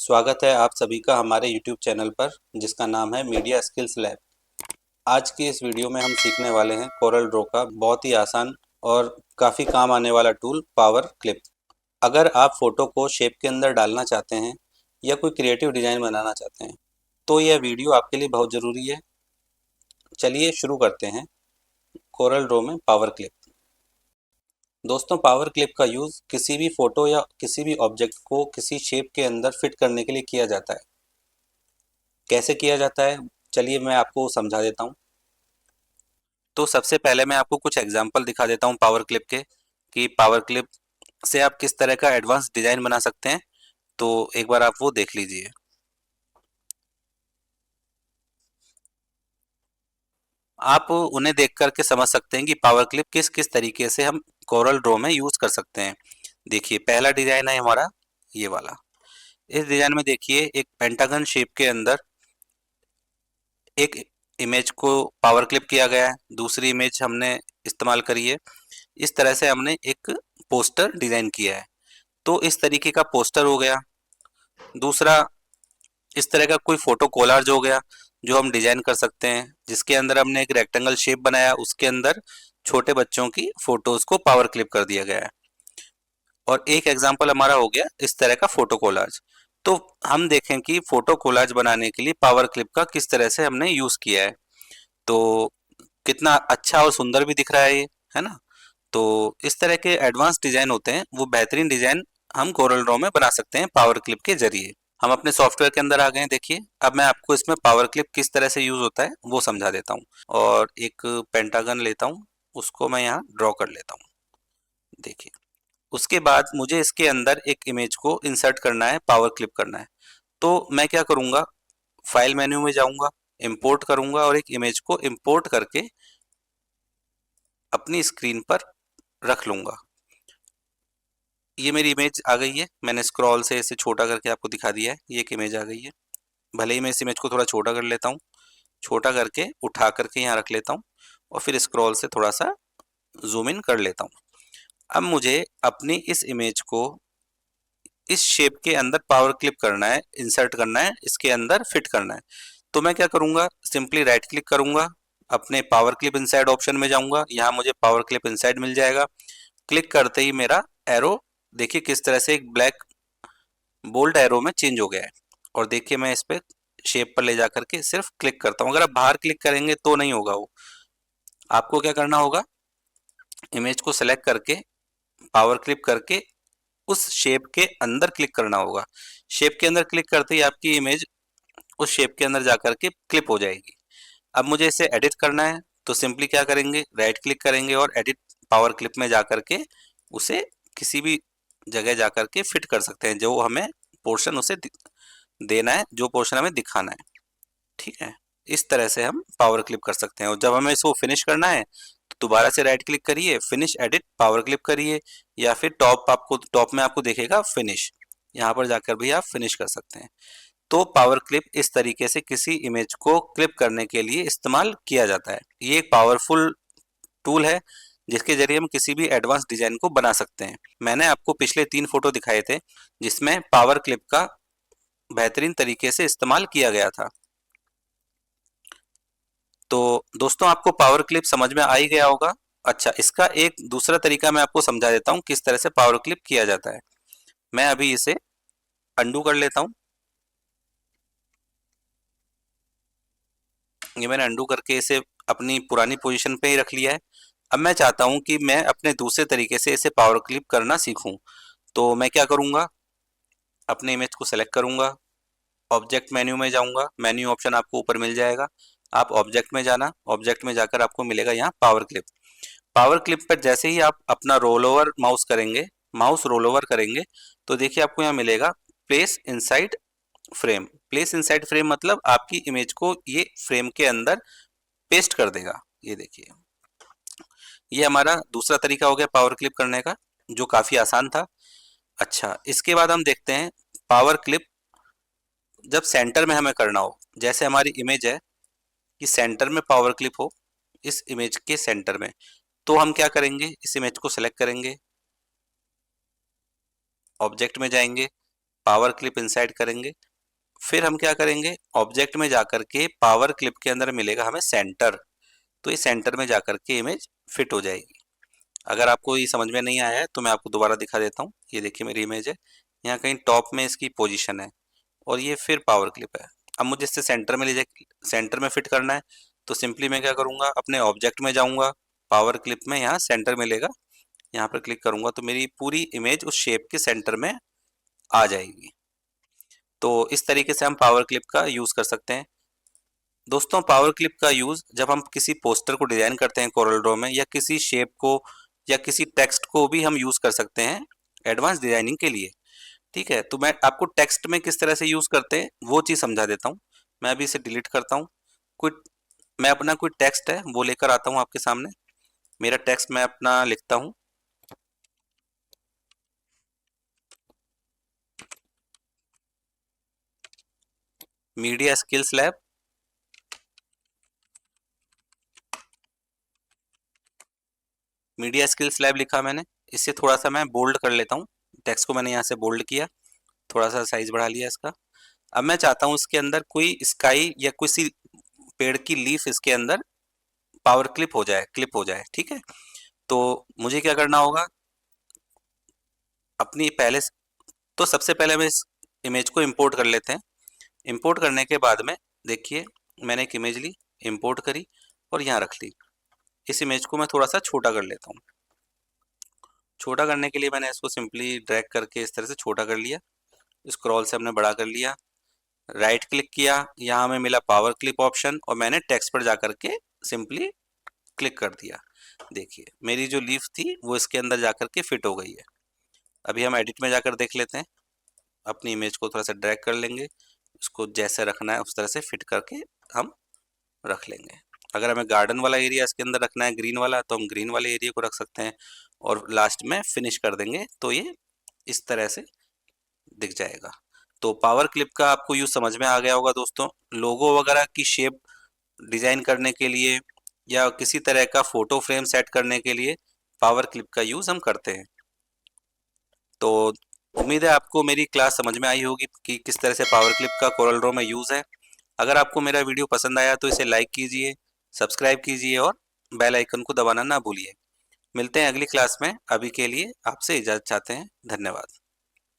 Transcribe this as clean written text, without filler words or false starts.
स्वागत है आप सभी का हमारे YouTube चैनल पर जिसका नाम है मीडिया स्किल्स लैब। आज की इस वीडियो में हम सीखने वाले हैं कोरल ड्रॉ का बहुत ही आसान और काफ़ी काम आने वाला टूल पावर क्लिप। अगर आप फोटो को शेप के अंदर डालना चाहते हैं या कोई क्रिएटिव डिज़ाइन बनाना चाहते हैं तो यह वीडियो आपके लिए बहुत ज़रूरी है। चलिए शुरू करते हैं कोरल ड्रॉ में पावर क्लिप। दोस्तों, पावर क्लिप का यूज़ किसी भी फोटो या किसी भी ऑब्जेक्ट को किसी शेप के अंदर फिट करने के लिए किया जाता है। कैसे किया जाता है, चलिए मैं आपको समझा देता हूँ। तो सबसे पहले मैं आपको कुछ एग्जांपल दिखा देता हूँ पावर क्लिप के, कि पावर क्लिप से आप किस तरह का एडवांस डिज़ाइन बना सकते हैं। तो एक बार आप वो देख लीजिए। आप उन्हें देख करके समझ सकते हैं कि पावर क्लिप किस किस तरीके से हम कोरल ड्रॉ में यूज़ कर सकते हैं। देखिए, पहला डिज़ाइन है हमारा ये वाला। इस डिज़ाइन में देखिए एक पेंटागन शेप के अंदर एक इमेज को पावर क्लिप किया गया है, दूसरी इमेज हमने इस्तेमाल करी है। इस तरह से हमने एक पोस्टर डिज़ाइन किया है। तो इस तरीके का पोस्टर हो गया। दूसरा, इस तरह का कोई फोटो कोलाज हो गया जो हम डिजाइन कर सकते हैं, जिसके अंदर हमने एक रेक्टेंगल शेप बनाया, उसके अंदर छोटे बच्चों की फोटोज को पावर क्लिप कर दिया गया है। और एक एग्जांपल हमारा हो गया इस तरह का फोटो कोलाज। तो हम देखें कि फोटो कोलाज बनाने के लिए पावर क्लिप का किस तरह से हमने यूज किया है। तो कितना अच्छा और सुंदर भी दिख रहा है ये, है ना। तो इस तरह के एडवांस डिजाइन होते हैं, वो बेहतरीन डिजाइन हम कोरल ड्रॉ में बना सकते हैं पावर क्लिप के जरिए। हम अपने सॉफ्टवेयर के अंदर आ गए हैं। देखिए, अब मैं आपको इसमें पावर क्लिप किस तरह से यूज होता है वो समझा देता हूँ। और एक पेंटागन लेता हूँ, उसको मैं यहाँ ड्रॉ कर लेता हूँ। देखिए, उसके बाद मुझे इसके अंदर एक इमेज को इंसर्ट करना है, पावर क्लिप करना है। तो मैं क्या करूँगा, फाइल मेन्यू में जाऊँगा, इंपोर्ट करूँगा और एक इमेज को इंपोर्ट करके अपनी स्क्रीन पर रख लूँगा। ये मेरी इमेज आ गई है। मैंने स्क्रॉल से इसे छोटा करके आपको दिखा दिया है। ये एक इमेज आ गई है। भले ही मैं इस इमेज को थोड़ा छोटा कर लेता हूँ, छोटा करके उठा करके यहाँ रख लेता हूँ और फिर स्क्रॉल से थोड़ा सा जूम इन कर लेता हूँ। अब मुझे अपनी इस इमेज को इस शेप के अंदर पावर क्लिप करना है, इंसर्ट करना है, इसके अंदर फिट करना है। तो मैं क्या करूँगा, सिंपली राइट क्लिक करूँगा, अपने पावर क्लिप इनसाइड ऑप्शन में जाऊँगा, यहाँ मुझे पावर क्लिप इनसाइड मिल जाएगा। क्लिक करते ही मेरा एरो देखिए किस तरह से एक ब्लैक बोल्ड एरो में चेंज हो गया है। और देखिए, मैं इस पे शेप पर ले जा करके सिर्फ क्लिक करता हूँ। अगर आप बाहर क्लिक करेंगे तो नहीं होगा वो। आपको क्या करना होगा, इमेज को सेलेक्ट करके पावर क्लिप करके उस शेप के अंदर क्लिक करना होगा। शेप के अंदर क्लिक करते ही आपकी इमेज उस शेप के अंदर जा करके क्लिप हो जाएगी। अब मुझे इसे एडिट करना है, तो सिंपली क्या करेंगे, राइट क्लिक करेंगे और एडिट पावर क्लिप में जा करके उसे किसी भी जगह जा करके फिट कर सकते हैं, जो हमें पोर्शन उसे देना है, जो पोर्शन हमें दिखाना है। ठीक है, इस तरह से हम पावर क्लिप कर सकते हैं। और जब हमें इसको फिनिश करना है तो दोबारा से राइट क्लिक करिए, फिनिश एडिट पावर क्लिप करिए, या फिर टॉप में आपको दिखेगा फिनिश, यहाँ पर जाकर भी आप फिनिश कर सकते हैं। तो पावर क्लिप इस तरीके से किसी इमेज को क्लिप करने के लिए इस्तेमाल किया जाता है। ये एक पावरफुल टूल है जिसके जरिए हम किसी भी एडवांस डिजाइन को बना सकते हैं। मैंने आपको पिछले 3 फोटो दिखाए थे जिसमें पावर क्लिप का बेहतरीन तरीके से इस्तेमाल किया गया था। तो दोस्तों, आपको पावर क्लिप समझ में आ ही गया होगा। अच्छा, इसका एक दूसरा तरीका मैं आपको समझा देता हूँ किस तरह से पावर क्लिप किया जाता है। मैं अभी इसे अंडू कर लेता हूँ। ये मैंने अंडू करके इसे अपनी पुरानी पोजीशन पे ही रख लिया है। अब मैं चाहता हूँ कि मैं अपने दूसरे तरीके से इसे पावर क्लिप करना सीखूं। तो मैं क्या करूँगा, अपने इमेज को सेलेक्ट करूँगा, ऑब्जेक्ट मेन्यू में जाऊँगा, मेन्यू ऑप्शन आपको ऊपर मिल जाएगा। आप ऑब्जेक्ट में जाना, ऑब्जेक्ट में जाकर आपको मिलेगा यहाँ पावर क्लिप। पावर क्लिप पर जैसे ही आप अपना roll over mouse roll over करेंगे, तो देखिए आपको यहाँ मिलेगा place inside frame. Place inside frame मतलब आपकी इमेज को ये फ्रेम के अंदर पेस्ट कर देगा। ये देखिए, ये हमारा दूसरा तरीका हो गया पावर क्लिप करने का, जो काफी आसान था। अच्छा, इसके बाद हम देखते हैं पावर क्लिप जब सेंटर में हमें करना हो। जैसे हमारी इमेज है कि सेंटर में पावर क्लिप हो, इस इमेज के सेंटर में, तो हम क्या करेंगे, इस इमेज को सेलेक्ट करेंगे, ऑब्जेक्ट में जाएंगे, पावर क्लिप इंसर्ट करेंगे। फिर हम क्या करेंगे, ऑब्जेक्ट में जाकर के पावर क्लिप के अंदर मिलेगा हमें सेंटर, तो ये सेंटर में जाकर के इमेज फिट हो जाएगी। अगर आपको ये समझ में नहीं आया है तो मैं आपको दोबारा दिखा देता हूँ। ये देखिए मेरी इमेज है, यहाँ कहीं टॉप में इसकी पोजीशन है और ये फिर पावर क्लिप है। अब मुझे इससे सेंटर में ले जाए, सेंटर में फिट करना है, तो सिंपली मैं क्या करूँगा, अपने ऑब्जेक्ट में जाऊँगा, पावर क्लिप में यहाँ सेंटर मिलेगा, यहाँ पर क्लिक करूँगा तो मेरी पूरी इमेज उस शेप के सेंटर में आ जाएगी। तो इस तरीके से हम पावर क्लिप का यूज़ कर सकते हैं। दोस्तों पावर क्लिप का यूज़ जब हम किसी पोस्टर को डिज़ाइन करते हैं कोरल ड्रॉ में, या किसी शेप को या किसी टेक्स्ट को भी हम यूज़ कर सकते हैं एडवांस डिजाइनिंग के लिए। ठीक है, तो मैं आपको टेक्स्ट में किस तरह से यूज़ करते हैं वो चीज़ समझा देता हूँ। मैं अभी इसे डिलीट करता हूँ। कोई मैं अपना कोई टेक्स्ट है वो लेकर आता हूँ आपके सामने। मेरा टेक्स्ट मैं अपना लिखता हूँ, media skills lab. Media skills lab लिखा मैंने। इससे थोड़ा सा मैं बोल्ड कर लेता हूँ, टेक्स्ट को मैंने यहाँ से बोल्ड किया, थोड़ा सा साइज बढ़ा लिया इसका। अब मैं चाहता हूँ इसके अंदर कोई स्काई या किसी पेड़ की लीफ इसके अंदर पावर क्लिप हो जाए, क्लिप हो जाए। ठीक है, तो मुझे क्या करना होगा, अपनी पहले तो सबसे पहले मैं इस इमेज को इंपोर्ट कर लेते हैं। इंपोर्ट करने के बाद में देखिए मैंने एक इमेज ली, इंपोर्ट करी और यहाँ रख ली। इस इमेज को मैं थोड़ा सा छोटा कर लेता हूँ। छोटा करने के लिए मैंने इसको सिंपली ड्रैग करके इस तरह से छोटा कर लिया, स्क्रॉल से हमने बड़ा कर लिया, राइट क्लिक किया, यहाँ हमें मिला पावर क्लिप ऑप्शन और मैंने टेक्स्ट पर जाकर के सिंपली क्लिक कर दिया। देखिए मेरी जो लीफ थी वो इसके अंदर जाकर के फिट हो गई है। अभी हम एडिट में जाकर देख लेते हैं, अपनी इमेज को थोड़ा सा ड्रैग कर लेंगे, उसको जैसे रखना है उस तरह से फिट करके हम रख लेंगे। अगर हमें गार्डन वाला एरिया इसके अंदर रखना है, ग्रीन वाला, तो हम ग्रीन वाले एरिया को रख सकते हैं और लास्ट में फिनिश कर देंगे तो ये इस तरह से दिख जाएगा। तो पावर क्लिप का आपको यूज समझ में आ गया होगा दोस्तों। लोगो वगैरह की शेप डिजाइन करने के लिए या किसी तरह का फोटो फ्रेम सेट करने के लिए पावर क्लिप का यूज हम करते हैं। तो उम्मीद है आपको मेरी क्लास समझ में आई होगी कि किस तरह से पावर क्लिप का कोरल ड्रॉ में यूज है। अगर आपको मेरा वीडियो पसंद आया तो इसे लाइक कीजिए, सब्सक्राइब कीजिए और बेल आइकन को दबाना ना भूलिए। मिलते हैं अगली क्लास में, अभी के लिए आपसे इजाज़त चाहते हैं। धन्यवाद।